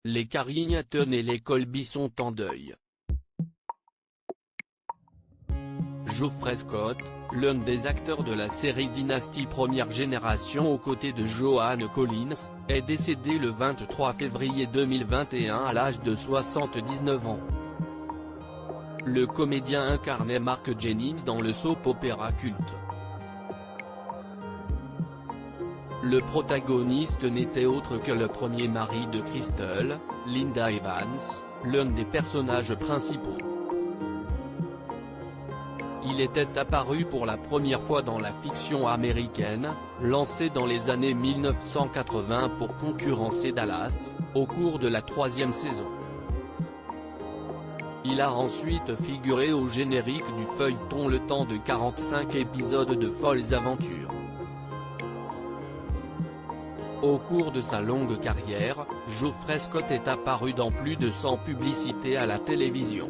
les Carrington et les Colby sont en deuil. Geoffrey Scott, l'un des acteurs de la série Dynasty première génération aux côtés de Joan Collins, est décédé le 23 février 2021 à l'âge de 79 ans. Le comédien incarnait Mark Jennings dans le soap-opéra culte. Le protagoniste n'était autre que le premier mari de Crystal, Linda Evans, l'un des personnages principaux. Il était apparu pour la première fois dans la fiction américaine, lancée dans les années 1980 pour concurrencer Dallas, au cours de la 3e saison. Il a ensuite figuré au générique du feuilleton Le Temps de 45 épisodes de Folles Aventures. Au cours de sa longue carrière, Geoffrey Scott est apparu dans plus de 100 publicités à la télévision.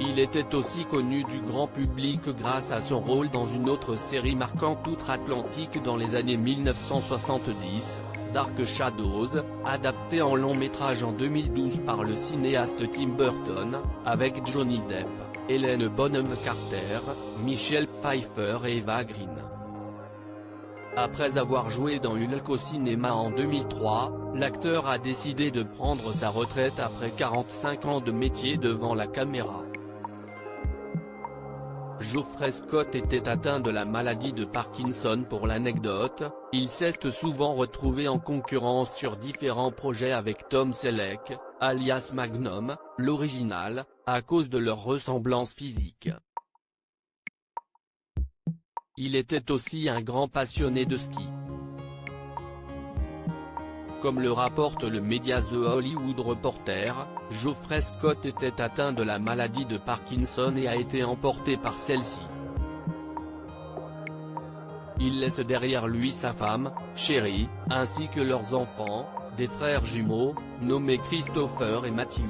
Il était aussi connu du grand public grâce à son rôle dans une autre série marquante outre-Atlantique dans les années 1970, Dark Shadows, adapté en long métrage en 2012 par le cinéaste Tim Burton, avec Johnny Depp, Helena Bonham Carter, Michelle Pfeiffer et Eva Green. Après avoir joué dans Hulk au cinéma en 2003, l'acteur a décidé de prendre sa retraite après 45 ans de métier devant la caméra. Geoffrey Scott était atteint de la maladie de Parkinson. Pour l'anecdote, il s'est souvent retrouvé en concurrence sur différents projets avec Tom Selleck, alias Magnum, l'original, à cause de leur ressemblance physique. Il était aussi un grand passionné de ski. Comme le rapporte le média The Hollywood Reporter, Geoffrey Scott était atteint de la maladie de Parkinson et a été emporté par celle-ci. Il laisse derrière lui sa femme, Sherry, ainsi que leurs enfants, des frères jumeaux, nommés Christopher et Matthew.